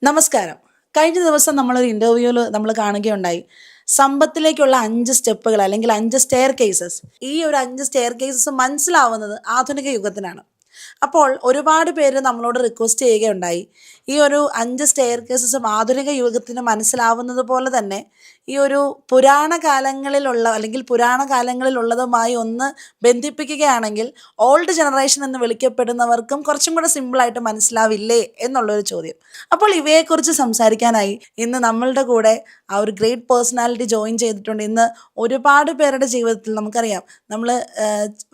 നമസ്കാരം. കഴിഞ്ഞ ദിവസം നമ്മളൊരു ഇന്റർവ്യൂവിൽ നമ്മൾ കാണുകയുണ്ടായി. സമ്പത്തിലേക്കുള്ള 5 സ്റ്റെപ്പുകൾ അല്ലെങ്കിൽ 5 സ്റ്റെയർ കേസസ്. ഈ ഒരു 5 സ്റ്റെയർ കേസസ് മനസ്സിലാവുന്നത് ആധുനിക യുഗത്തിലാണ്. അപ്പോൾ ഒരുപാട് പേര് നമ്മളോട് റിക്വസ്റ്റ് ചെയ്യുകയുണ്ടായി. ഈ ഒരു 5 സ്റ്റെയർ കേസസും ആധുനിക യുഗത്തിന് മനസ്സിലാവുന്നത് പോലെ തന്നെ ഈ ഒരു പുരാണ കാലങ്ങളിലുള്ള അല്ലെങ്കിൽ പുരാണ കാലങ്ങളിലുള്ളതുമായി ഒന്ന് ബന്ധിപ്പിക്കുകയാണെങ്കിൽ ഓൾഡ് ജനറേഷൻ എന്ന് വിളിക്കപ്പെടുന്നവർക്കും കുറച്ചും കൂടെ സിമ്പിളായിട്ട് മനസ്സിലാവില്ലേ എന്നുള്ളൊരു ചോദ്യം. അപ്പോൾ ഇവയെക്കുറിച്ച് സംസാരിക്കാനായി ഇന്ന് നമ്മളുടെ കൂടെ ആ ഒരു ഗ്രേറ്റ് പേഴ്സണാലിറ്റി ജോയിൻ ചെയ്തിട്ടുണ്ട്. ഇന്ന് ഒരുപാട് പേരുടെ ജീവിതത്തിൽ നമുക്കറിയാം, നമ്മൾ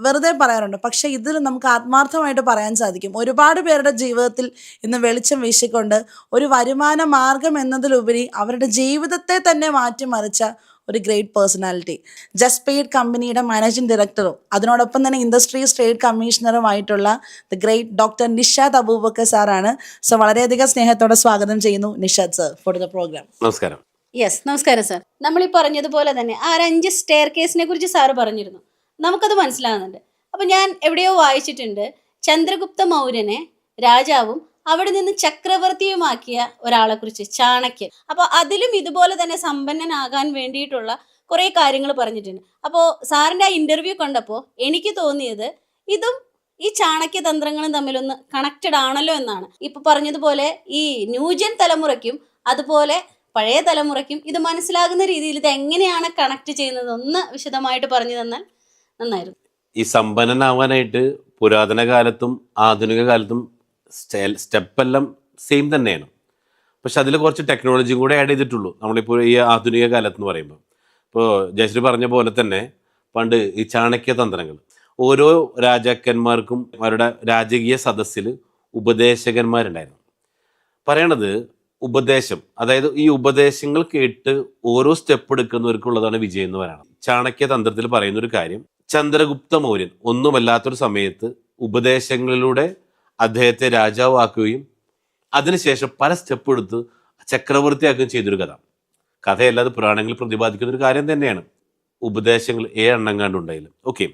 വെറുതെ പറയാറുണ്ട്, പക്ഷേ ഇതിൽ നമുക്ക് ആത്മാർത്ഥമായിട്ട് പറയാൻ സാധിക്കും. ഒരുപാട് പേരുടെ ജീവിതത്തിൽ ഇന്ന് വെളിച്ചം വീശിക്കൊണ്ട് ഒരു വരുമാന മാർഗം എന്നതിലുപരി അവരുടെ ജീവിതത്തെ തന്നെ മാറ്റിമറിച്ച ഒരു ഗ്രേറ്റ് പേഴ്സണാലിറ്റി, ജസ്പീഡ് കമ്പനിയുടെ മാനേജിംഗ് ഡയറക്ടറും അതിനോടൊപ്പം തന്നെ ഇൻഡസ്ട്രീസ് ട്രേഡ് കമ്മീഷണറുമായിട്ടുള്ള the great doctor Nishad Abubakar സാറാണ്. സോ വളരെയധികം സ്നേഹത്തോടെ സ്വാഗതം ചെയ്യുന്നു Nishad sir for the program. നമസ്കാരം. യെസ്, നമസ്കാരം സാർ. നമ്മൾ ഈ പറഞ്ഞതുപോലെ തന്നെ ആ 5 സ്റ്റെയർ കേസിനെ കുറിച്ച് സാറ് പറഞ്ഞിരുന്നു. നമുക്കത് മനസ്സിലാകുന്നുണ്ട്. അപ്പം ഞാൻ എവിടെയോ വായിച്ചിട്ടുണ്ട്, ചന്ദ്രഗുപ്ത മൗര്യനെ രാജാവും അവിടെ നിന്ന് ചക്രവർത്തിയുമാക്കിയ ഒരാളെ കുറിച്ച്, ചാണക്യൻ. അപ്പോൾ അതിലും ഇതുപോലെ തന്നെ സമ്പന്നനാകാൻ വേണ്ടിയിട്ടുള്ള കുറേ കാര്യങ്ങൾ പറഞ്ഞിട്ടുണ്ട്. അപ്പോൾ സാറിൻ്റെ ആ ഇൻ്റർവ്യൂ കണ്ടപ്പോൾ എനിക്ക് തോന്നിയത് ഇതും ഈ ചാണക്യ തന്ത്രങ്ങളും തമ്മിലൊന്ന് കണക്റ്റഡ് ആണല്ലോ എന്നാണ്. ഇപ്പൊ പറഞ്ഞതുപോലെ ഈ ന്യൂജൻ തലമുറയ്ക്കും അതുപോലെ പഴയ തലമുറയ്ക്കും ഇത് മനസ്സിലാകുന്ന രീതിയിൽ ഇത് എങ്ങനെയാണ് കണക്ട് ചെയ്യുന്നത് ഒന്ന് വിശദമായിട്ട് പറഞ്ഞു തന്നാൽ നന്നായിരുന്നു. ഈ സമ്പന്നനാവാനായിട്ട് പുരാതന കാലത്തും ആധുനിക കാലത്തും സ്റ്റെപ്പെല്ലാം സെയിം തന്നെയാണ്. പക്ഷെ അതിൽ കുറച്ച് ടെക്നോളജിയും കൂടെ ആഡ് ചെയ്തിട്ടുള്ളൂ നമ്മളിപ്പോൾ ഈ ആധുനിക കാലത്ത് എന്ന് പറയുമ്പോൾ. ഇപ്പോൾ ജയശ്രീ പറഞ്ഞ പോലെ തന്നെ പണ്ട് ഈ ചാണക്യ തന്ത്രങ്ങൾ, ഓരോ രാജാക്കന്മാർക്കും അവരുടെ രാജകീയ സദസ്സിൽ ഉപദേശകന്മാരുണ്ടായിരുന്നു. പറയണത് ഉപദേശം, അതായത് ഈ ഉപദേശങ്ങൾ കേട്ട് ഓരോ സ്റ്റെപ്പ് എടുക്കുന്നവർക്കുള്ളതാണ് വിജയം എന്ന് പറയുന്നത്. ചാണക്യ തന്ത്രത്തിൽ പറയുന്ന ഒരു കാര്യം, ചന്ദ്രഗുപ്ത മൗര്യൻ ഒന്നുമല്ലാത്തൊരു സമയത്ത് ഉപദേശങ്ങളിലൂടെ അദ്ദേഹത്തെ രാജാവാക്കുകയും അതിനുശേഷം പല സ്റ്റെപ്പ് എടുത്ത് ചക്രവർത്തിയാക്കുകയും ചെയ്തൊരു കഥയല്ലാതെ പുരാണങ്ങളിൽ പ്രതിപാദിക്കുന്ന ഒരു കാര്യം തന്നെയാണ്. ഉപദേശങ്ങൾ 7 എണ്ണം കണ്ടുണ്ടായാലും ഓക്കെ,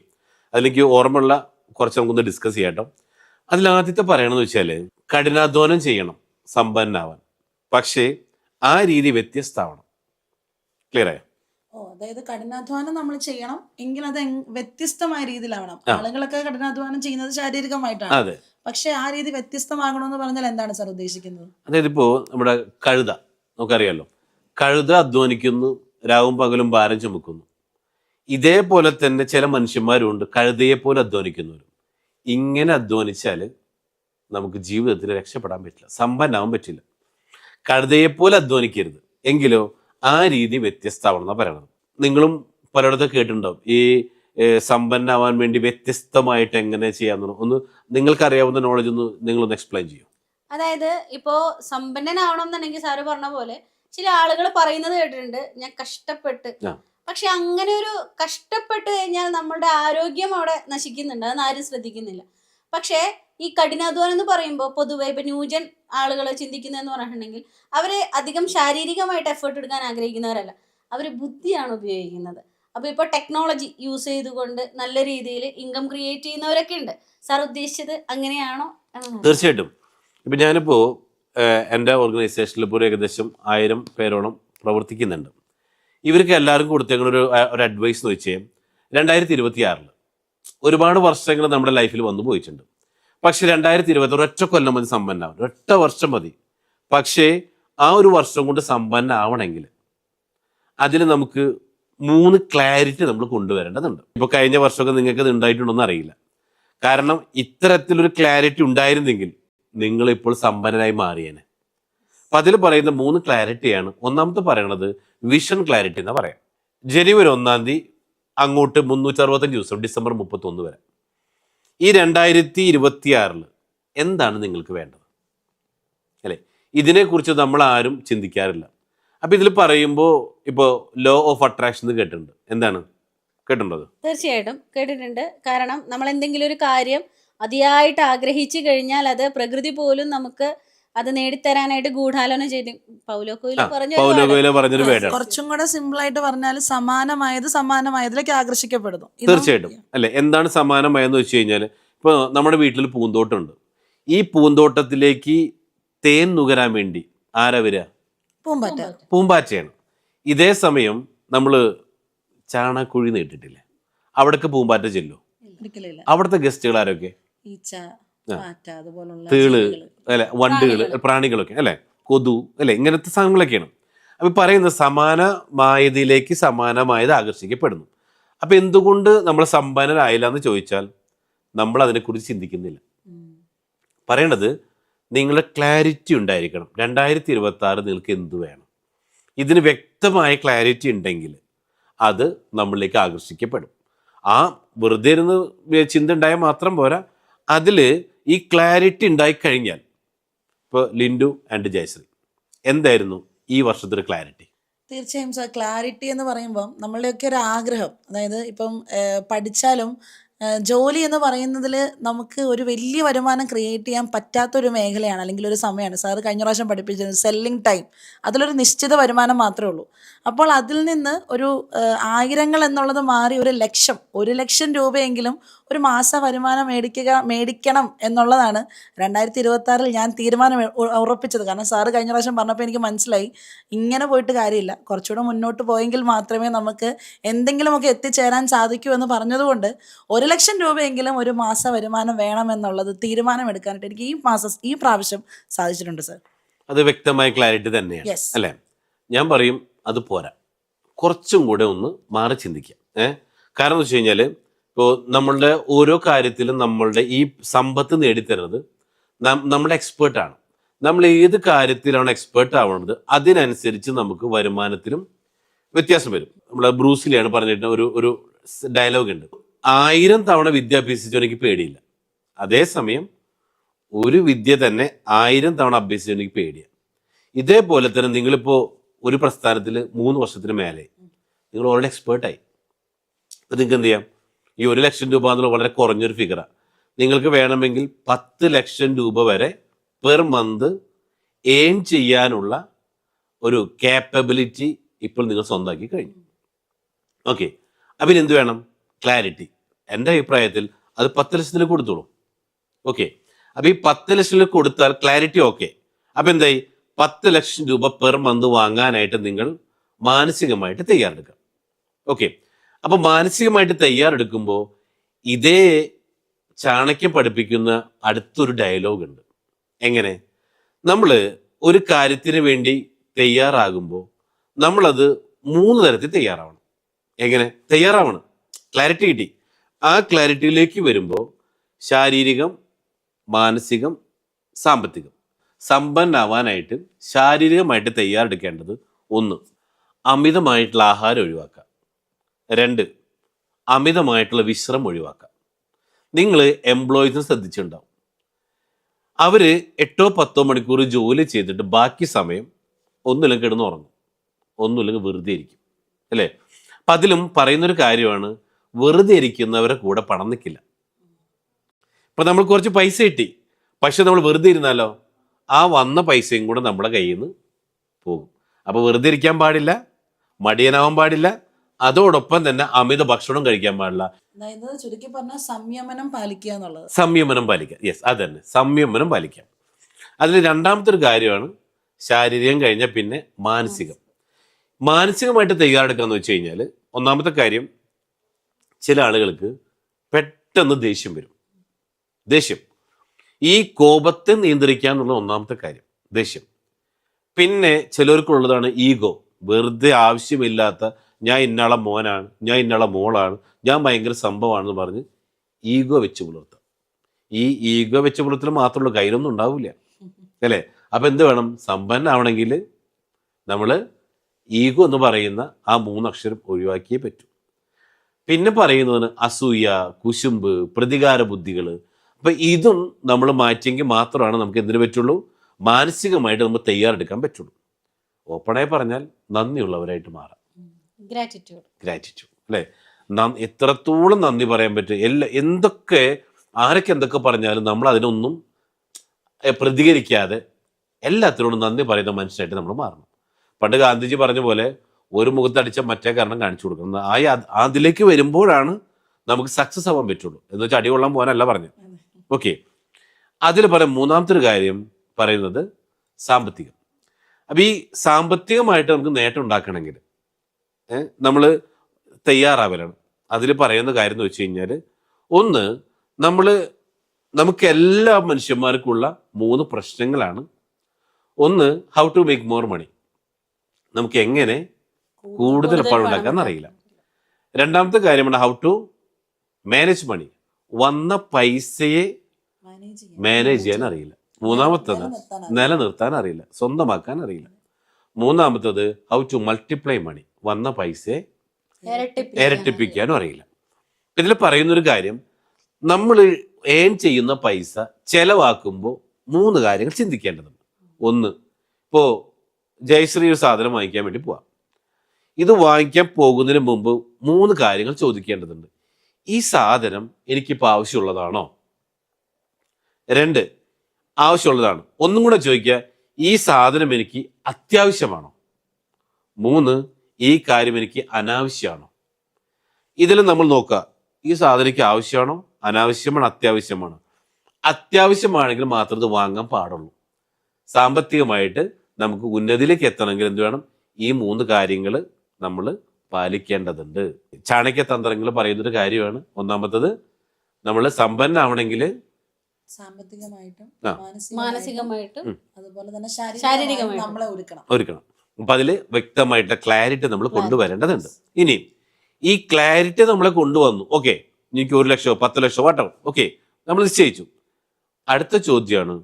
അതിലേക്ക് ഓർമ്മയുള്ള കുറച്ച് നമുക്കൊന്ന് ഡിസ്കസ് ചെയ്യാട്ടോ. അതിലാദ്യത്തെ പറയണമെന്ന് വെച്ചാൽ കഠിനാധ്വാനം ചെയ്യണം സമ്പന്നനാവാൻ, പക്ഷേ ആ രീതി വ്യത്യസ്തമാവണം. ക്ലിയർ ആയോ? അതായത് കഠിനാധ്വാനം നമ്മൾ ചെയ്യണം, എങ്കിൽ അത് വ്യത്യസ്തമായ രീതിയിലാവണം. ആളുകളൊക്കെ കഠിനാധ്വാനം ചെയ്യുന്നത് ശാരീരികമായിട്ടാണ്, പക്ഷെ ആ രീതി വ്യത്യസ്തമാകണമെന്ന് പറഞ്ഞാൽ എന്താണ് സാർ ഉദ്ദേശിക്കുന്നത്? അതായത് ഇപ്പോ നമ്മുടെ കഴുത നമുക്കറിയാലോ, കഴുത അധ്വാനിക്കുന്നു, രാവും പകലും ഭാരം ചുമക്കുന്നു. ഇതേപോലെ തന്നെ ചില മനുഷ്യന്മാരുണ്ട് കഴുതയെ പോലെ അധ്വാനിക്കുന്നവരും. ഇങ്ങനെ അധ്വാനിച്ചാൽ നമുക്ക് ജീവിതത്തിൽ രക്ഷപ്പെടാൻ പറ്റില്ല, സമ്പന്നാവാൻ പറ്റില്ല. കഴുതയെപ്പോലെ അധ്വാനിക്കരുത്, എങ്കിലോ ആ രീതി വ്യത്യസ്തമാണെന്നാണ് പറയണത്. നിങ്ങളും പലയിടത്തും കേട്ടിട്ടുണ്ടാവും ഈ സമ്പന്നാവാൻ വേണ്ടി വ്യത്യസ്തമായിട്ട് എങ്ങനെ ചെയ്യാമെന്ന്. ഒന്ന് നിങ്ങൾക്കറിയാവുന്ന നോളജ് ഒന്ന് നിങ്ങളൊന്ന് എക്സ്പ്ലെയിൻ ചെയ്യും. അതായത് ഇപ്പോ സമ്പന്നനാവണം എന്നുണ്ടെങ്കിൽ സാറ് പറഞ്ഞ പോലെ ചില ആളുകൾ പറയുന്നത് കേട്ടിട്ടുണ്ട്, ഞാൻ കഷ്ടപ്പെട്ട്. പക്ഷെ അങ്ങനെ ഒരു കഷ്ടപ്പെട്ട് കഴിഞ്ഞാൽ നമ്മളുടെ ആരോഗ്യം അവിടെ നശിക്കുന്നുണ്ട്, അതൊന്നും ആരും ശ്രദ്ധിക്കുന്നില്ല. പക്ഷേ ഈ കഠിനാധ്വാനം എന്ന് പറയുമ്പോൾ പൊതുവെ ഇപ്പൊ ന്യൂജൻ ആളുകൾ ചിന്തിക്കുന്നതെന്ന് പറഞ്ഞിട്ടുണ്ടെങ്കിൽ അവര് അധികം ശാരീരികമായിട്ട് എഫേർട്ട് എടുക്കാൻ ആഗ്രഹിക്കുന്നവരല്ല, അവര് ബുദ്ധിയാണ് ഉപയോഗിക്കുന്നത്. അപ്പൊ ഇപ്പൊ ടെക്നോളജി യൂസ് ചെയ്തുകൊണ്ട് നല്ല രീതിയിൽ ഇൻകം ക്രിയേറ്റ് ചെയ്യുന്നവരൊക്കെ ഉണ്ട്. സാർ ഉദ്ദേശിച്ചത് അങ്ങനെയാണോ? തീർച്ചയായിട്ടും. ഇപ്പൊ ഞാനിപ്പോ എൻ്റെ ഓർഗനൈസേഷനിൽ ഇപ്പോൾ ഏകദേശം 1000 പേരോളം പ്രവർത്തിക്കുന്നുണ്ട്. ഇവർക്ക് എല്ലാവർക്കും കൊടുത്തേക്കുന്ന ഒരു അഡ്വൈസ് എന്ന് വെച്ചാൽ 2026 ഒരുപാട് വർഷങ്ങൾ നമ്മുടെ ലൈഫിൽ വന്നു പോയിട്ടുണ്ട്. പക്ഷെ 2020 ഒരൊറ്റ കൊല്ലം മതി സമ്പന്നാവാൻ, ഒരൊറ്റ വർഷം മതി. പക്ഷേ ആ ഒരു വർഷം കൊണ്ട് സമ്പന്നാവണമെങ്കിൽ അതിൽ നമുക്ക് 3 ക്ലാരിറ്റി നമ്മൾ കൊണ്ടുവരേണ്ടതുണ്ട്. ഇപ്പോൾ കഴിഞ്ഞ വർഷമൊക്കെ നിങ്ങൾക്ക് ഇത് ഉണ്ടായിട്ടുണ്ടോന്ന് അറിയില്ല. കാരണം ഇത്തരത്തിലൊരു ക്ലാരിറ്റി ഉണ്ടായിരുന്നെങ്കിൽ നിങ്ങളിപ്പോൾ സമ്പന്നരായി മാറിയേനെ. അപ്പം അതിൽ പറയുന്ന 3 ക്ലാരിറ്റിയാണ്. ഒന്നാമത്തെ പറയണത് വിഷൻ ക്ലാരിറ്റി എന്നാ പറയാം. ജനുവരി 1 അങ്ങോട്ട് 365 ദിവസം, ഡിസംബർ 31 വരെ ഈ 2026 എന്താണ് നിങ്ങൾക്ക് വേണ്ടത് അല്ലേ? ഇതിനെക്കുറിച്ച് നമ്മൾ ആരും ചിന്തിക്കാറില്ല. അപ്പം ഇതിൽ പറയുമ്പോൾ ഇപ്പോൾ ലോ ഓഫ് അട്രാക്ഷൻ കേട്ടിട്ടുണ്ട്. എന്താണ് കേട്ടിട്ടുണ്ടോ? തീർച്ചയായിട്ടും കേട്ടിട്ടുണ്ട്. കാരണം നമ്മൾ എന്തെങ്കിലും ഒരു കാര്യം അതിയായിട്ട് ആഗ്രഹിച്ചു കഴിഞ്ഞാൽ അത് പ്രകൃതി പോലും നമുക്ക് അത് നേടിത്തരാനായിട്ട് ഗൂഢാലോചന ചെയ്ത് പൗലോ കൊയ്ലോ പറഞ്ഞൊരു വേർഡ്. കുറച്ചും കൂടെ സിമ്പിൾ ആയിട്ട് പറഞ്ഞാൽ സമാനമായതിലേക്ക് ആകർഷിക്കപ്പെടുന്നു. തീർച്ചയായിട്ടും അല്ലെ. എന്താണ് സമാനമായെന്ന് വെച്ച് കഴിഞ്ഞാൽ, ഇപ്പോൾ നമ്മുടെ വീട്ടിൽ പൂന്തോട്ടമുണ്ട്. ഈ പൂന്തോട്ടത്തിലേക്ക് തേൻ നുകരാൻ വേണ്ടി ആരാ വരിക? പൂമ്പാറ്റ. പൂമ്പാറ്റയാണ്. ഇതേ സമയം നമ്മൾ ചാണകക്കുഴി നേട്ടിട്ടില്ലേ, അവിടേക്ക് പൂമ്പാറ്റ ചെല്ലോ? ഒരിക്കലില്ല. അവിടുത്തെ ഗസ്റ്റുകൾ ആരൊക്കെ? ഈച്ച, പാറ്റ, അതുപോലുള്ള തേള് ജീവികള്. അല്ലെ, വണ്ടുകൾ, പ്രാണികളൊക്കെ അല്ലെ, കൊതു അല്ലെ, ഇങ്ങനത്തെ സാധനങ്ങളൊക്കെയാണ്. അപ്പൊ പറയുന്നത് സമാനമായതിലേക്ക് സമാനമായത് ആകർഷിക്കപ്പെടുന്നു. അപ്പൊ എന്തുകൊണ്ട് നമ്മൾ സമ്പന്നരായില്ല എന്ന് ചോദിച്ചാൽ നമ്മൾ അതിനെക്കുറിച്ച് ചിന്തിക്കുന്നില്ല. പറയേണ്ടത് നിങ്ങളുടെ ക്ലാരിറ്റി ഉണ്ടായിരിക്കണം. 2026 നിങ്ങൾക്ക് എന്ത് വേണം, ഇതിന് വ്യക്തമായ ക്ലാരിറ്റി ഉണ്ടെങ്കിൽ അത് നമ്മളിലേക്ക് ആകർഷിക്കപ്പെടും. ആ വെറുതെ ഇരുന്ന് ചിന്ത ഉണ്ടായാൽ മാത്രം പോരാ, അതിൽ ഈ ക്ലാരിറ്റി ഉണ്ടായിക്കഴിഞ്ഞാൽ, ഇപ്പോൾ ലിൻഡു ആൻഡ് ജയശ്രീ എന്തായിരുന്നു ഈ വർഷത്തെ ക്ലാരിറ്റി? തീർച്ചയായും സാർ, ക്ലാരിറ്റി എന്ന് പറയുമ്പം നമ്മളുടെയൊക്കെ ഒരു ആഗ്രഹം, അതായത് ഇപ്പം പഠിച്ചാലും ജോലി എന്ന് പറയുന്നതിൽ നമുക്ക് ഒരു വലിയ വരുമാനം ക്രിയേറ്റ് ചെയ്യാൻ പറ്റാത്തൊരു മേഖലയാണ്, അല്ലെങ്കിൽ ഒരു സമയമാണ്. സാറ് കഴിഞ്ഞ പ്രാവശ്യം പഠിപ്പിച്ചത് സെല്ലിംഗ് ടൈം, അതിലൊരു നിശ്ചിത വരുമാനം മാത്രമേ ഉള്ളൂ. അപ്പോൾ അതിൽ നിന്ന് ഒരു ആയിരങ്ങൾ എന്നുള്ളത് മാറി 1,00,000 രൂപയെങ്കിലും ഒരു മാസ വരുമാനം മേടിക്കണം എന്നുള്ളതാണ് 2026 ഞാൻ തീരുമാനം ഉറപ്പിച്ചത്. കാരണം സാറ് കഴിഞ്ഞ പ്രാവശ്യം പറഞ്ഞപ്പോൾ എനിക്ക് മനസ്സിലായി, ഇങ്ങനെ പോയിട്ട് കാര്യമില്ല, കുറച്ചുകൂടെ മുന്നോട്ട് പോയെങ്കിൽ മാത്രമേ നമുക്ക് എന്തെങ്കിലുമൊക്കെ എത്തിച്ചേരാൻ സാധിക്കൂ എന്ന് പറഞ്ഞതുകൊണ്ട് 1,00,000 രൂപയെങ്കിലും ഒരു മാസ വരുമാനം വേണമെന്നുള്ളത് തീരുമാനമെടുക്കാനായിട്ട് എനിക്ക് ഈ പ്രാവശ്യം സാധിച്ചിട്ടുണ്ട് സാർ. അത് വ്യക്തമായ ക്ലാരിറ്റി തന്നെയാണ്. Yes. അല്ലേ? ഞാൻ പറയും അത് പോരാ, കുറച്ചും കൂടെ ഒന്ന് മാറി ചിന്തിക്കാം. കാരണം എന്ന് വെച്ച് കഴിഞ്ഞാൽ, ഇപ്പോൾ നമ്മളുടെ ഓരോ കാര്യത്തിലും നമ്മളുടെ ഈ സമ്പത്ത് നേടിത്തരുന്നത് നമ്മുടെ എക്സ്പേർട്ടാണ്. നമ്മൾ ഏത് കാര്യത്തിലാണ് എക്സ്പേർട്ട് ആവുന്നത് അതിനനുസരിച്ച് നമുക്ക് വരുമാനത്തിലും വ്യത്യാസം വരും. നമ്മളെ ബ്രൂസിലിയാണ് പറഞ്ഞിട്ട് ഒരു ഡയലോഗ് ഉണ്ട്, 1000 തവണ വിദ്യ അഭ്യസിച്ചോ എനിക്ക് പേടിയില്ല, അതേസമയം ഒരു വിദ്യ തന്നെ 1000 തവണ അഭ്യസിച്ചോ എനിക്ക് പേടിയാണ്. ഇതേപോലെ തന്നെ നിങ്ങളിപ്പോൾ ഒരു പ്രസ്ഥാനത്തിൽ 3 വർഷത്തിന് മേലെ നിങ്ങൾ ഓൾറെഡി എക്സ്പേർട്ടായി. അപ്പം നിങ്ങൾക്ക് എന്ത് ചെയ്യാം, ഈ 1,00,000 രൂപ എന്നുള്ള വളരെ കുറഞ്ഞൊരു ഫിഗറാണ്. നിങ്ങൾക്ക് വേണമെങ്കിൽ 10 ലക്ഷം രൂപ വരെ പെർ മന്ത് ഏൺ ചെയ്യാനുള്ള ഒരു കാപ്പബിലിറ്റി ഇപ്പോൾ നിങ്ങൾ സ്വന്തമാക്കി കഴിഞ്ഞു. ഓക്കെ, അപ്പം ഇനി എന്ത് വേണം? ക്ലാരിറ്റി. എൻ്റെ അഭിപ്രായത്തിൽ അത് 10 ലക്ഷത്തിൽ കൊടുത്തോളൂ. ഓക്കെ, അപ്പം ഈ 10 ലക്ഷത്തിൽ കൊടുത്താൽ ക്ലാരിറ്റി ഓക്കെ. അപ്പം എന്തായി? 10 ലക്ഷം രൂപ പെർ മന്ത് വാങ്ങാനായിട്ട് നിങ്ങൾ മാനസികമായിട്ട് തയ്യാറെടുക്കുക. ഓക്കെ, അപ്പം മാനസികമായിട്ട് തയ്യാറെടുക്കുമ്പോൾ ഇതേ ചാണക്യം പഠിപ്പിക്കുന്ന അടുത്തൊരു ഡയലോഗ് ഉണ്ട്. എങ്ങനെ? നമ്മൾ ഒരു കാര്യത്തിന് വേണ്ടി തയ്യാറാകുമ്പോൾ നമ്മളത് 3 തരത്തിൽ തയ്യാറാവണം. എങ്ങനെ തയ്യാറാവണം? ക്ലാരിറ്റി കിട്ടി. ആ ക്ലാരിറ്റിയിലേക്ക് വരുമ്പോൾ ശാരീരികം, മാനസികം, സാമ്പത്തികം. സമ്പന്നാവാനായിട്ട് ശാരീരികമായിട്ട് തയ്യാറെടുക്കേണ്ടത് 1, അമിതമായിട്ടുള്ള ആഹാരം ഒഴിവാക്കുക. 2, അമിതമായിട്ടുള്ള വിശ്രമം ഒഴിവാക്കുക. നിങ്ങൾ എംപ്ലോയീസിനെ ശ്രദ്ധിച്ചിട്ടുണ്ടാവും, അവർ 8-10 മണിക്കൂർ ജോലി ചെയ്തിട്ട് ബാക്കി സമയം ഒന്നുമില്ലെങ്കിൽ കിടന്ന് ഉറങ്ങും, ഒന്നുമില്ലെങ്കിൽ വെറുതെ ഇരിക്കും, അല്ലേ? അപ്പം അതിലും പറയുന്നൊരു കാര്യമാണ്, വെറുതെ ഇരിക്കുന്നവരെ കൂടെ പണം നിൽക്കില്ല. ഇപ്പം നമ്മൾ കുറച്ച് പൈസ കിട്ടി, പക്ഷെ നമ്മൾ വെറുതെ ഇരുന്നാലോ ആ വന്ന പൈസയും കൂടെ നമ്മുടെ കയ്യിൽ നിന്ന് പോകും. അപ്പോൾ വെറുതെ ഇരിക്കാൻ പാടില്ല, മടിയനാവാൻ പാടില്ല, അതോടൊപ്പം തന്നെ അമിത ഭക്ഷണം കഴിക്കാൻ പാടില്ല. അതായത് ചുരുക്കി പറഞ്ഞാൽ സംയമനം പാലിക്കുക എന്നുള്ളത്. സംയമനം പാലിക്കുക. യെസ്, അത് തന്നെ, സംയമനം പാലിക്കാം. അതിൽ രണ്ടാമത്തെ ഒരു കാര്യമാണ് ശാരീരികം കഴിഞ്ഞാൽ പിന്നെ മാനസികം. മാനസികമായിട്ട് തയ്യാറെടുക്കുക എന്ന് വെച്ച് കഴിഞ്ഞാൽ, ഒന്നാമത്തെ കാര്യം, ചില ആളുകൾക്ക് പെട്ടെന്ന് ദേഷ്യം വരും. ദേഷ്യം, ഈ കോപത്തെ നിയന്ത്രിക്കുക എന്നുള്ള ഒന്നാമത്തെ കാര്യം, ദേഷ്യം. പിന്നെ ചിലർക്കുള്ളതാണ് ഈഗോ. വെറുതെ ആവശ്യമില്ലാത്ത ഞാൻ ഇന്നാളെ മോനാണ്, ഞാൻ ഇന്നാളെ മോളാണ്, ഞാൻ ഭയങ്കര സംഭവമാണെന്ന് പറഞ്ഞ് ഈഗോ വെച്ച് പുലർത്താം. ഈ ഈഗോ വെച്ച് പുലർത്തൽ മാത്രമുള്ള കയ്യിലൊന്നും ഉണ്ടാവില്ല, അല്ലേ? അപ്പം എന്ത് വേണം? സമ്പന്നമാവണമെങ്കിൽ നമ്മൾ ഈഗോ എന്ന് പറയുന്ന ആ 3 അക്ഷരം ഒഴിവാക്കിയേ പറ്റൂ. പിന്നെ പറയുന്നതിന് അസൂയ, കുശുമ്പ്, പ്രതികാര ബുദ്ധികൾ. അപ്പം ഇതും നമ്മൾ മാറ്റിയെങ്കിൽ മാത്രമാണ് നമുക്ക് എന്തിനു പറ്റുള്ളൂ? മാനസികമായിട്ട് നമ്മൾ തയ്യാറെടുക്കാൻ പറ്റുള്ളൂ. ഓപ്പണായി പറഞ്ഞാൽ നന്ദിയുള്ളവരായിട്ട് മാറാം. ഗ്രാറ്റിറ്റ്യൂഡ്, അല്ലേ? എത്രത്തോളം നന്ദി പറയാൻ പറ്റും. ആരൊക്കെ എന്തൊക്കെ പറഞ്ഞാലും നമ്മൾ അതിനൊന്നും പ്രതികരിക്കാതെ എല്ലാത്തിനോടും നന്ദി പറയുന്ന മനുഷ്യനായിട്ട് നമ്മൾ മാറണം. പണ്ട് ഗാന്ധിജി പറഞ്ഞ പോലെ ഒരു മുഖത്തടിച്ച മറ്റേ കാരണം കാണിച്ചു കൊടുക്കണം. അതിലേക്ക് വരുമ്പോഴാണ് നമുക്ക് സക്സസ് ആവാൻ പറ്റുള്ളൂ. എന്ന് വെച്ചാൽ അടികൊള്ളാൻ പോകാനല്ല പറഞ്ഞു. ഓക്കെ, അതിൽ പറയാം. മൂന്നാമത്തെ ഒരു കാര്യം പറയുന്നത് സാമ്പത്തികം. അപ്പം ഈ സാമ്പത്തികമായിട്ട് നമുക്ക് നേട്ടം ഉണ്ടാക്കണമെങ്കിൽ നമ്മൾ തയ്യാറാവലാണ്. അതിൽ പറയുന്ന കാര്യം എന്ന് വെച്ച് കഴിഞ്ഞാൽ, ഒന്ന്, നമുക്ക് എല്ലാ മനുഷ്യന്മാർക്കുള്ള 3 പ്രശ്നങ്ങളാണ്. ഒന്ന്, how to make more money, നമുക്ക് എങ്ങനെ കൂടുതൽ പണം ഉണ്ടാക്കാന്ന് അറിയില്ല. രണ്ടാമത്തെ കാര്യമാണ് ഹൗ ടു മാനേജ് മണി, വന്ന പൈസയെ മാനേജ് ചെയ്യാൻ അറിയില്ല. മൂന്നാമത്തത് നിലനിർത്താൻ അറിയില്ല, സ്വന്തമാക്കാൻ അറിയില്ല. മൂന്നാമത്തത് ഹൗ ടു മൾട്ടിപ്ലൈ മണി, വന്ന പൈസയെ ഇരട്ടിപ്പിക്കാനും അറിയില്ല. ഇതിൽ പറയുന്നൊരു കാര്യം, നമ്മൾ ഏൺ ചെയ്യുന്ന പൈസ ചെലവാക്കുമ്പോൾ 3 കാര്യങ്ങൾ ചിന്തിക്കേണ്ടതുണ്ട്. ഒന്ന്, ഇപ്പോൾ ജയശ്രീ ഒരു സാധനം വാങ്ങിക്കാൻ വേണ്ടി പോവാം. ഇത് വാങ്ങിക്കാൻ പോകുന്നതിന് മുമ്പ് 3 കാര്യങ്ങൾ ചോദിക്കേണ്ടതുണ്ട്. ഈ സാധനം എനിക്കിപ്പോൾ ആവശ്യമുള്ളതാണോ? 2, ആവശ്യമുള്ളതാണ്. ഒന്നും കൂടെ ചോദിക്കുക, ഈ സാധനം എനിക്ക് അത്യാവശ്യമാണോ? 3, ഈ കാര്യം എനിക്ക് അനാവശ്യമാണോ? ഇതിൽ നമ്മൾ നോക്കുക, ഈ സാധനം എനിക്ക് ആവശ്യമാണോ, അനാവശ്യമാണോ, അത്യാവശ്യമാണോ? അത്യാവശ്യമാണെങ്കിൽ മാത്രം ഇത് വാങ്ങാൻ പാടുള്ളൂ. സാമ്പത്തികമായിട്ട് നമുക്ക് ഉന്നതിയിലേക്ക് എത്തണമെങ്കിൽ എന്ത് വേണം? ഈ 3 കാര്യങ്ങൾ നമ്മൾ പാലിക്കേണ്ടതുണ്ട്. ചാണക്യതന്ത്രങ്ങൾ പറയുന്നൊരു കാര്യമാണ്. ഒന്നാമത്തത്, നമ്മൾ സമ്പന്നാവണമെങ്കിൽ സാമ്പത്തികമായിട്ടും മാനസികമായിട്ടും അതുപോലെ തന്നെ ശാരീരികമായിട്ടും നമ്മളെ ഒരുക്കണം. അപ്പൊ അതിൽ വ്യക്തമായിട്ട് ക്ലാരിറ്റി നമ്മൾ കൊണ്ടുവരേണ്ടതുണ്ട്. ഇനി ഈ ക്ലാരിറ്റി നമ്മളെ കൊണ്ടുവന്നു, ഓക്കെ, എനിക്ക് 1 ലക്ഷമോ 10 ലക്ഷമോ വാട്ടോ, ഓക്കെ, നമ്മൾ നിശ്ചയിച്ചു. അടുത്ത ചോദ്യമാണ്,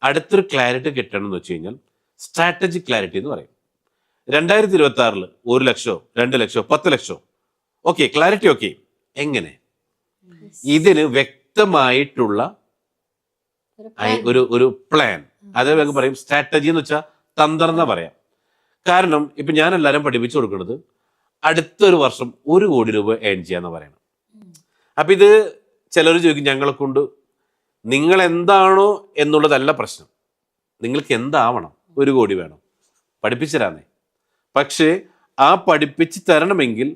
അടുത്തൊരു ക്ലാരിറ്റി കിട്ടണം എന്ന് വെച്ച് കഴിഞ്ഞാൽ സ്ട്രാറ്റജിക് ക്ലാരിറ്റി എന്ന് പറയും. 2026 1 ലക്ഷമോ 2 ലക്ഷമോ 10 ലക്ഷമോ, ഓക്കെ, ക്ലാരിറ്റി ഓക്കെ. എങ്ങനെ? ഇതിന് വ്യക്തമായിട്ടുള്ള ഒരു പ്ലാൻ, അതേ വേഗം പറയും സ്ട്രാറ്റജി എന്ന് വെച്ചാൽ തന്ത്രം എന്നാ പറയാം. കാരണം ഇപ്പൊ ഞാൻ എല്ലാവരും പഠിപ്പിച്ചു കൊടുക്കുന്നത് അടുത്തൊരു വർഷം 1 കോടി രൂപ ഏൺ ചെയ്യാന്ന് പറയണം. അപ്പൊ ഇത് ചിലർ ചോദിക്കും, ഞങ്ങളെ കൊണ്ട് നിങ്ങൾ എന്താണോ എന്നുള്ളതല്ല പ്രശ്നം, നിങ്ങൾക്ക് എന്താവണം? 1 കോടി വേണം, പഠിപ്പിച്ചു തരാന്നേ. പക്ഷേ ആ പഠിപ്പിച്ച് തരണമെങ്കിൽ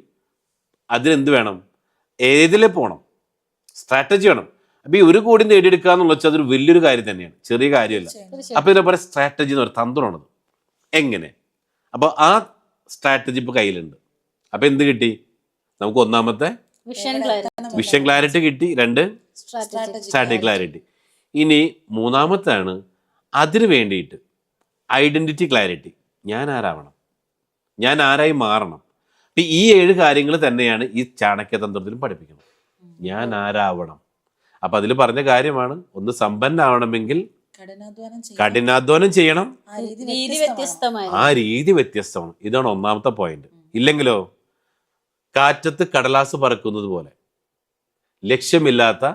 അതിനെന്ത് വേണം? ഏതിലെ പോകണം? സ്ട്രാറ്റജി വേണം. അപ്പൊ ഈ 1 കോടി നേടിയെടുക്കുക എന്നുള്ള വെച്ചാൽ അതൊരു വലിയൊരു കാര്യം തന്നെയാണ്, ചെറിയ കാര്യമല്ല. അപ്പൊ ഇതിനെ പറയുക സ്ട്രാറ്റജി എന്ന് പറയുന്നത് തന്ത്രമാണത്. എങ്ങനെ? അപ്പൊ ആ സ്ട്രാറ്റജി ഇപ്പൊ കയ്യിലുണ്ട്. അപ്പൊ എന്ത് കിട്ടി നമുക്ക്? ഒന്നാമത്തെ വിഷൻ ക്ലാരിറ്റി കിട്ടി. 2, സ്ട്രാറ്റജി ക്ലാരിറ്റി. ഇനി മൂന്നാമത്താണ് അതിന് വേണ്ടിയിട്ട് ഐഡന്റിറ്റി ക്ലാരിറ്റി. ഞാൻ ആരാവണം, ഞാൻ ആരായി മാറണം. അപ്പൊ ഈ 7 കാര്യങ്ങൾ തന്നെയാണ് ഈ ചാണക്യതന്ത്രത്തിലും പഠിപ്പിക്കുന്നത്. ഞാൻ ആരാവണം. അപ്പൊ അതിൽ പറഞ്ഞ കാര്യമാണ്, ഒന്ന് സമ്പന്നാവണമെങ്കിൽ കഠിനാധ്വാനം ചെയ്യണം, ആ രീതി വ്യത്യസ്തമാണ്. ഇതാണ് ഒന്നാമത്തെ പോയിന്റ്. ഇല്ലെങ്കിലോ കാറ്റത്ത് കടലാസ് പറക്കുന്നത് പോലെ, ലക്ഷ്യമില്ലാത്ത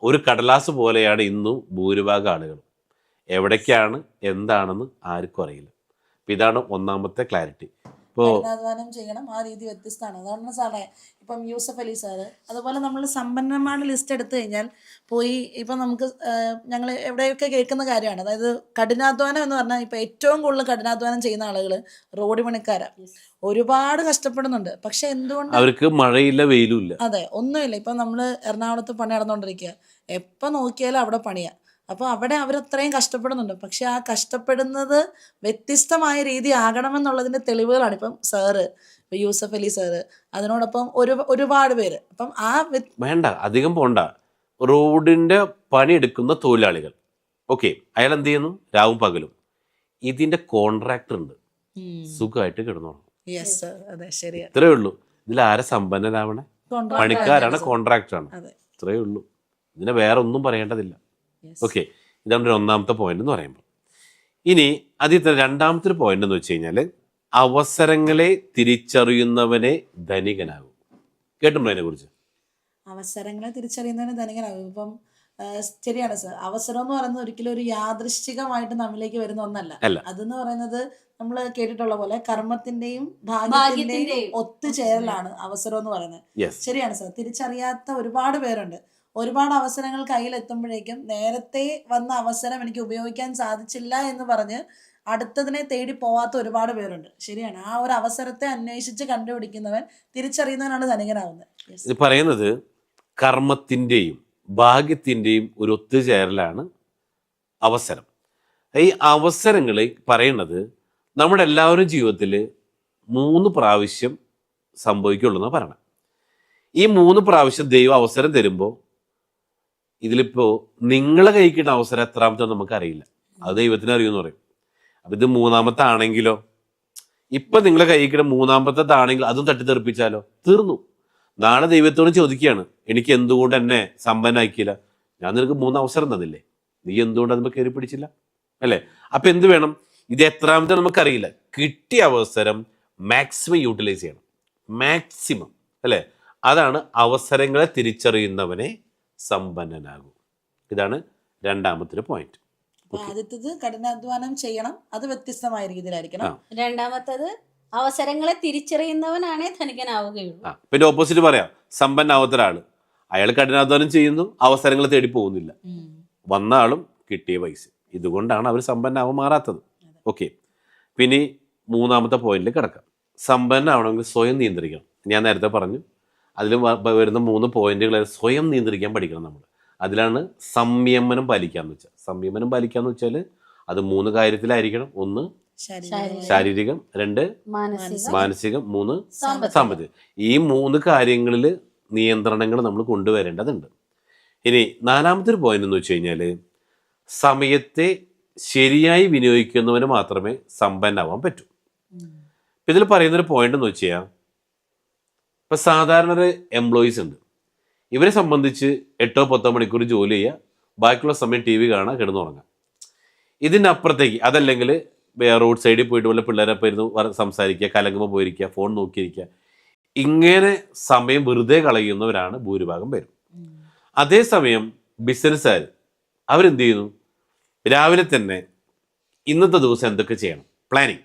ഒരു കടലാസ് പോലെയാണ് ഇന്നും ഭൂരിഭാഗം ആളുകൾ. എവിടേക്കാണ് എന്താണെന്ന് ആർക്കും അറിയില്ല. അപ്പൊ ഇതാണ് ഒന്നാമത്തെ ക്ലാരിറ്റി. കഠിനാധ്വാനം ചെയ്യണം, ആ രീതി വ്യത്യസ്തമാണ്. അതാണ് സാറേ ഇപ്പം യൂസഫ് അലി സാറ്, അതുപോലെ നമ്മൾ സമ്പന്നന്മാരുടെ ലിസ്റ്റ് എടുത്തു കഴിഞ്ഞാൽ പോയി ഇപ്പം നമുക്ക് ഞങ്ങൾ എവിടെയൊക്കെ കേൾക്കുന്ന കാര്യമാണ്. അതായത് കഠിനാധ്വാനം എന്ന് പറഞ്ഞാൽ ഇപ്പം ഏറ്റവും കൂടുതൽ കഠിനാധ്വാനം ചെയ്യുന്ന ആളുകൾ റോഡ് പണിക്കാരാണ്. ഒരുപാട് കഷ്ടപ്പെടുന്നുണ്ട്. പക്ഷെ എന്തുകൊണ്ട് അവർക്ക് മഴയില്ല വെയിലും ഇല്ല. അതെ, ഒന്നുമില്ല. ഇപ്പം നമ്മൾ എറണാകുളത്ത് പണി നടന്നുകൊണ്ടിരിക്കുക, എപ്പോൾ നോക്കിയാലും അവിടെ പണിയാണ്. അപ്പോൾ അവിടെ അവരത്രയും കഷ്ടപ്പെടുന്നുണ്ട്. പക്ഷെ ആ കഷ്ടപ്പെടുന്നത് വ്യത്യസ്തമായ രീതി ആകണമെന്നുള്ളതിൻ്റെ തെളിവുകളാണ് ഇപ്പം സാറ്, ഇപ്പം യൂസഫ് അലി സാറ്, അതിനോടൊപ്പം ഒരുപാട് പേര്. അപ്പം ആ വേണ്ട അധികം പോണ്ട, റോഡിന്റെ പണിയെടുക്കുന്ന തൊഴിലാളികൾ, ഓക്കെ, അയാൾ എന്ത് ചെയ്യുന്നു? രാവും പകലും. ഇതിന്റെ കോൺട്രാക്ടർ ഉണ്ട്, സുഖമായിട്ട് കിടന്നോണം. ഇത്രയേ ഉള്ളൂ. ഇതിൽ ആരെ സമ്പന്നനാവണേ? പണിക്കാരാണ്, കോൺട്രാക്ടറാണ്. ഇത്രയേ ഉള്ളൂ. ഇതിനെ വേറെ ഒന്നും പറയേണ്ടതില്ല. ഓക്കെ, ഇതാണ് ഒന്നാമത്തെ പോയിന്റ് എന്ന് പറയുമ്പോൾ. ഇനി അതിൽ തന്നെ രണ്ടാമത്തെ പോയിന്റ് എന്ന് വെച്ച് കഴിഞ്ഞാൽ അവസരങ്ങളെ തിരിച്ചറിയുന്നവനെ ധനികനാകും. കേട്ടിട്ടുണ്ടോ അതിനെ കുറിച്ച്? അവസരങ്ങളെ തിരിച്ചറിയുന്നവനെ ധനികനാകും. ഇപ്പം ശരിയാണ് സാർ, അവസരം എന്ന് പറയുന്നത് ഒരിക്കലും ഒരു യാദൃശ്ചികമായിട്ട് നമ്മിലേക്ക് വരുന്ന ഒന്നല്ല. അതെന്ന് പറയുന്നത് നമ്മൾ കേട്ടിട്ടുള്ള പോലെ കർമ്മത്തിന്റെയും ഭാഗ്യത്തിന്റെയും ഒത്തുചേരലാണ് അവസരം എന്ന് പറയുന്നത്. ശരിയാണ് സാർ. തിരിച്ചറിയാത്ത ഒരുപാട് പേരുണ്ട്. ഒരുപാട് അവസരങ്ങൾ കയ്യിലെത്തുമ്പോഴേക്കും നേരത്തെ വന്ന അവസരം എനിക്ക് ഉപയോഗിക്കാൻ സാധിച്ചില്ല എന്ന് പറഞ്ഞ് അടുത്തതിനെ തേടി പോവാത്ത ഒരുപാട് പേരുണ്ട്. ശരിയാണ്. ആ ഒരു അവസരത്തെ അന്വേഷിച്ച് കണ്ടുപിടിക്കുന്നവൻ, തിരിച്ചറിയുന്നവനാണ് ധനികനാവുന്നത്. ഇത് പറയുന്നത് കർമ്മത്തിന്റെയും ഭാഗ്യത്തിന്റെയും ഒരു ഒത്തുചേരലാണ് അവസരം. ഈ അവസരങ്ങൾ പറയുന്നത് നമ്മുടെ എല്ലാവരും ജീവിതത്തിൽ 3 പ്രാവശ്യം സംഭവിക്കുള്ളൂ എന്നാണ് പറയണത്. ഈ 3 പ്രാവശ്യം ദൈവം അവസരം തരുമ്പോൾ ഇതിലിപ്പോൾ നിങ്ങളെ കഴിക്കുന്ന അവസരം എത്രാമത്തെ നമുക്കറിയില്ല, അത് ദൈവത്തിന് അറിയുമെന്ന് പറയും. അപ്പം ഇത് 3ാമത്തെ ആണെങ്കിലോ, ഇപ്പം നിങ്ങളെ കഴിക്കുന്ന 3ാമത്തേതാണെങ്കിൽ അതും തട്ടിത്തെറിപ്പിച്ചാലോ തീർന്നു. നാളെ ദൈവത്തോട് ചോദിക്കുകയാണ്, എനിക്ക് എന്തുകൊണ്ട് എന്നെ സമ്പന്നാക്കിയില്ല, ഞാൻ നിനക്ക് 3 അവസരം തന്നില്ലേ, നീ എന്തുകൊണ്ട് അതിന് കയറി പിടിച്ചില്ല അല്ലേ? അപ്പം എന്ത് വേണം, ഇത് എത്രാമത്തെ നമുക്കറിയില്ല, കിട്ടിയ അവസരം മാക്സിമം യൂട്ടിലൈസ് ചെയ്യണം, മാക്സിമം അല്ലേ? അതാണ് അവസരങ്ങളെ തിരിച്ചറിയുന്നവനെ സമ്പന്നനാകും. ഇതാണ് 2ാമത്തെ പോയിന്റ്. ആദ്യത്തേത് കഠിനാധ്വാനം ചെയ്യണം, അത് വ്യത്യസ്തമായ രീതിയിലായിരിക്കണം. രണ്ടാമത്തത് അവസരങ്ങളെ തിരിച്ചറിയുന്നവനാണേ ധനികനാവുകയുള്ളൂ. പിന്നെ ഓപ്പോസിറ്റ് പറയാം, സമ്പന്നാവാത്ത ഒരാള്, അയാൾ കഠിനാധ്വാനം ചെയ്യുന്നു, അവസരങ്ങൾ തേടി പോകുന്നില്ല, വന്ന ആളും കിട്ടിയ പൈസ, ഇതുകൊണ്ടാണ് അവർ സമ്പന്നാവാൻ മാറാത്തത്. ഓക്കെ, പിന്നെ 3ാമത്തെ പോയിന്റിൽ കിടക്കാം. സമ്പന്നാവണമെങ്കിൽ സ്വയം നിയന്ത്രിക്കണം. ഞാൻ നേരത്തെ പറഞ്ഞു, അതിൽ വരുന്ന 3 പോയിന്റുകൾ സ്വയം നിയന്ത്രിക്കാൻ പഠിക്കണം നമ്മൾ. അതിലാണ് സംയമനം പാലിക്കാന്ന് വെച്ചാൽ. സംയമനം പാലിക്കാന്ന് വെച്ചാൽ അത് 3 കാര്യത്തിലായിരിക്കണം. 1 ശാരീരികം, 2 മാനസികം, 3 സാമ്പത്തികം. ഈ 3 കാര്യങ്ങളിൽ നിയന്ത്രണങ്ങൾ നമ്മൾ കൊണ്ടുവരേണ്ടതുണ്ട്. ഇനി 4ാമത്തെ ഒരു പോയിന്റ് എന്ന് വെച്ച് കഴിഞ്ഞാൽ, സമയത്തെ ശരിയായി വിനിയോഗിക്കുന്നവന് മാത്രമേ സമ്പന്നാവാൻ പറ്റൂ. ഇതിൽ പറയുന്നൊരു പോയിന്റ് എന്ന് വെച്ച് കഴിഞ്ഞാൽ, ഇപ്പം സാധാരണ ഒരു എംപ്ലോയീസ് ഉണ്ട്, ഇവരെ സംബന്ധിച്ച് 8-10 മണിക്കൂർ ജോലി ചെയ്യുക, ബാക്കിയുള്ള സമയം TV കാണുക, കിടന്നുറങ്ങുക. ഇതിനപ്പുറത്തേക്ക് അതല്ലെങ്കിൽ റോഡ് സൈഡിൽ പോയിട്ട് വല്ല പിള്ളേരൊപ്പം ഇരുന്ന് സംസാരിക്കുക, കലങ്ങുമ്പോൾ പോയിരിക്കുക, ഫോൺ നോക്കിയിരിക്കുക, ഇങ്ങനെ സമയം വെറുതെ കളയുന്നവരാണ് ഭൂരിഭാഗം പേരും. അതേസമയം ബിസിനസ്സുകാർ അവരെന്ത് ചെയ്യുന്നു, രാവിലെ തന്നെ ഇന്നത്തെ ദിവസം എന്തൊക്കെ ചെയ്യണം, പ്ലാനിങ്,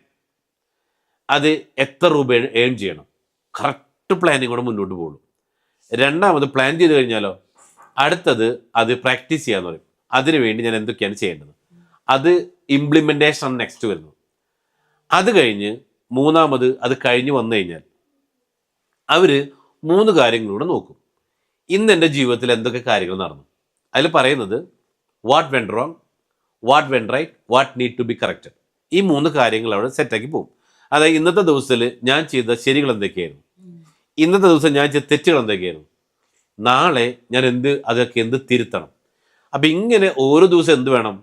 അത് എത്ര രൂപ ഏൺ ചെയ്യണം, കറക്റ്റ് പ്ലാനിങ്ങോടെ മുന്നോട്ട് പോകുള്ളൂ. 2ാമത് പ്ലാൻ ചെയ്ത് കഴിഞ്ഞാലോ അടുത്തത് അത് പ്രാക്ടീസ് ചെയ്യാന്ന് പറയും. അതിനുവേണ്ടി ഞാൻ എന്തൊക്കെയാണ് ചെയ്യേണ്ടത്, അത് ഇംപ്ലിമെൻറ്റേഷൻ നെക്സ്റ്റ് വരുന്നത്. അത് കഴിഞ്ഞ് 3ാമത് അത് കഴിഞ്ഞ് വന്നു കഴിഞ്ഞാൽ അവർ 3 കാര്യങ്ങളിലൂടെ നോക്കും, ഇന്ന് എൻ്റെ ജീവിതത്തിൽ എന്തൊക്കെ കാര്യങ്ങൾ നടന്നു. അതിൽ പറയുന്നത് what went wrong, what went right, what need to be corrected. ഈ 3 കാര്യങ്ങൾ അവിടെ സെറ്റാക്കി പോകും. അതായത് ഇന്നത്തെ ദിവസത്തിൽ ഞാൻ ചെയ്ത ശരികൾ എന്തൊക്കെയായിരുന്നു, ഇന്നത്തെ ദിവസം ഞാൻ ചെയ്ത തെറ്റുകൾ എന്തൊക്കെയായിരുന്നു, നാളെ ഞാൻ അതൊക്കെ എന്ത് തിരുത്തണം. അപ്പം ഇങ്ങനെ ഓരോ ദിവസം എന്ത് വേണം,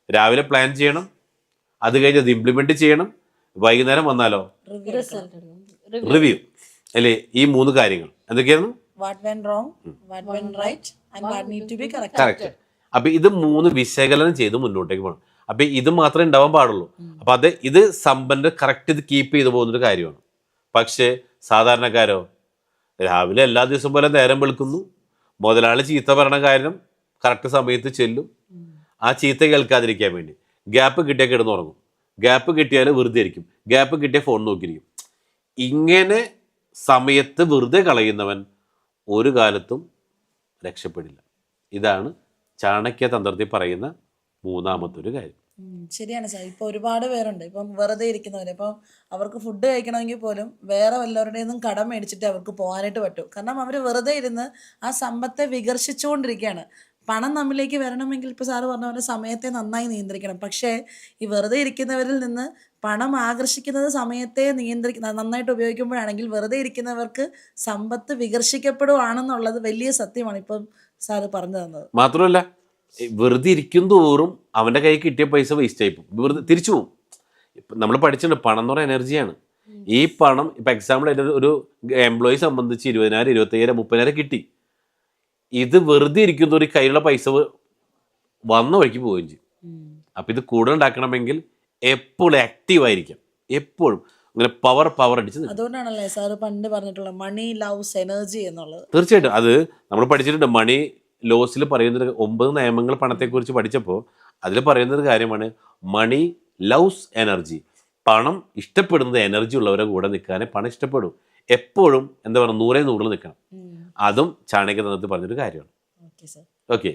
രാവിലെ പ്ലാൻ ചെയ്യണം, അത് കഴിഞ്ഞ് അത് ഇംപ്ലിമെൻറ്റ് ചെയ്യണം, വൈകുന്നേരം വന്നാലോ റിവ്യൂ അല്ലേ. ഈ 3 കാര്യങ്ങൾ എന്തൊക്കെയായിരുന്നു, കറക്റ്റ്. അപ്പം ഇത് 3 വിശകലനം ചെയ്ത് മുന്നോട്ടേക്ക് പോകണം. അപ്പം ഇത് മാത്രമേ ഉണ്ടാവാൻ പാടുള്ളൂ. അപ്പം ഇത് സമ്പന്ന കറക്റ്റ് ഇത് കീപ്പ് ചെയ്ത് പോകുന്നൊരു കാര്യമാണ്. പക്ഷേ സാധാരണക്കാരോ രാവിലെ എല്ലാ ദിവസവും പോലെ നേരം വെളുക്കുന്നു, മുതലാളി ചീത്ത പറയണ കാരണം കറക്റ്റ് സമയത്ത് ചെല്ലും, ആ ചീത്ത കേൾക്കാതിരിക്കാൻ വേണ്ടി ഗ്യാപ്പ് കിട്ടിയാൽ കിടന്നുറങ്ങും, ഗ്യാപ്പ് കിട്ടിയാൽ വെറുതെ ഇരിക്കും, ഗ്യാപ്പ് കിട്ടിയാൽ ഫോൺ നോക്കിയിരിക്കും. ഇങ്ങനെ സമയത്ത് വെറുതെ കളയുന്നവൻ ഒരു കാലത്തും രക്ഷപ്പെടില്ല. ഇതാണ് ചാണക്യ തന്ത്രത്തിൽ പറയുന്ന 3ാമത്തെ ഒരു കാര്യം. ശരിയാണ് സാർ. ഇപ്പോൾ ഒരുപാട് പേരുണ്ട് ഇപ്പം വെറുതെ ഇരിക്കുന്നവർ. ഇപ്പം അവർക്ക് ഫുഡ് കഴിക്കണമെങ്കിൽ പോലും വേറെ വല്ലവരുടെയും നിന്നും കടം മേടിച്ചിട്ട് അവർക്ക് പോകാനായിട്ട് പറ്റും. കാരണം അവർ വെറുതെ ഇരുന്ന് ആ സമ്പത്തെ വികർഷിച്ചുകൊണ്ടിരിക്കുകയാണ്. പണം നമ്മിലേക്ക് വരണമെങ്കിൽ ഇപ്പോൾ സാറ് പറഞ്ഞ പോലെ സമയത്തെ നന്നായി നിയന്ത്രിക്കണം. പക്ഷേ ഈ വെറുതെ ഇരിക്കുന്നവരിൽ നിന്ന് പണം ആകർഷിക്കുന്നത് സമയത്തെ നന്നായിട്ട് ഉപയോഗിക്കുമ്പോഴാണെങ്കിൽ വെറുതെ ഇരിക്കുന്നവർക്ക് സമ്പത്ത് വികർഷിക്കപ്പെടുവാണെന്നുള്ളത് വലിയ സത്യമാണ് ഇപ്പം സാറ് പറഞ്ഞു തന്നത്. മാത്രമല്ല വെറുതെ ഇരിക്കും തോറും അവൻ്റെ കയ്യിൽ കിട്ടിയ പൈസ വേസ്റ്റ് ആയിപ്പോവും, വെറുതെ തിരിച്ചു പോവും. ഇപ്പം നമ്മൾ പഠിച്ചിട്ടുണ്ട്, പണം എന്ന് പറയുന്ന എനർജിയാണ്. ഈ പണം ഇപ്പം എക്സാമ്പിൾ ആയിട്ട് ഒരു എംപ്ലോയി സംബന്ധിച്ച് 20,000, 25,000, 30,000 കിട്ടി. ഇത് വെറുതെ ഇരിക്കും തോറും കയ്യിലുള്ള പൈസ വന്ന വഴിക്ക് പോവുകയും ചെയ്യും. അപ്പം ഇത് കൂടുതൽ ഉണ്ടാക്കണമെങ്കിൽ എപ്പോഴും ആക്റ്റീവായിരിക്കാം, എപ്പോഴും അങ്ങനെ പവർ അടിച്ച്. അതുകൊണ്ടാണല്ലേ സാറ് പണ്ട് പറഞ്ഞിട്ടുള്ളത് മണി ലവ്സ് എനർജി എന്നുള്ളത്. തീർച്ചയായിട്ടും അത് നമ്മൾ പഠിച്ചിട്ടുണ്ട്. മണി ലോസിൽ പറയുന്നൊരു 9 നിയമങ്ങൾ പണത്തെക്കുറിച്ച് പഠിച്ചപ്പോൾ അതിൽ പറയുന്നൊരു കാര്യമാണ് മണി ലവ്സ് എനർജി. പണം ഇഷ്ടപ്പെടുന്നത് എനർജി ഉള്ളവരെ കൂടെ നിൽക്കാനേ പണം ഇഷ്ടപ്പെടും. എപ്പോഴും എന്താ പറയുക, 100 നിൽക്കണം. അതും ചാണക്യതന്ത്രത്തിൽ പറഞ്ഞൊരു കാര്യമാണ്. ഓക്കെ,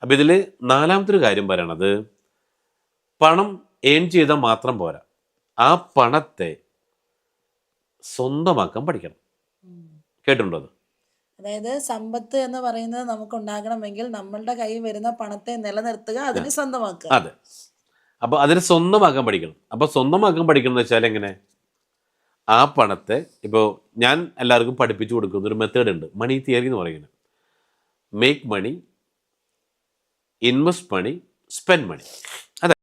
അപ്പം ഇതിൽ 4ാമത്തെ ഒരു കാര്യം പറയണത്, പണം ഏൺ ചെയ്താൽ മാത്രം പോരാ, ആ പണത്തെ സ്വന്തമാക്കാൻ പഠിക്കണം. കേട്ടിട്ടുണ്ടോ അത്? അതായത് സമ്പത്ത് എന്ന് പറയുന്നത് നമുക്ക് ഉണ്ടാകണമെങ്കിൽ നമ്മളുടെ കയ്യിൽ വരുന്ന പണത്തെ നിലനിർത്തുക, അതിനെ സ്വന്തമാക്കുക. അതെ, അപ്പോൾ അതിനെ സ്വന്തമാക്കാൻ പഠിക്കണം. അപ്പോൾ സ്വന്തമാക്കാൻ പഠിക്കണം എന്ന് വെച്ചാൽ എങ്ങനെ, ആ പണത്തെ ഇപ്പോൾ ഞാൻ എല്ലാവർക്കും പഠിപ്പിച്ചു കൊടുക്കുന്ന ഒരു മെത്തേഡ് ഉണ്ട്, മണി തിയറി എന്ന് പറയുന്നത്. മേക്ക് മണി, ഇൻവെസ്റ്റ് മണി, സ്പെൻഡ് മണി.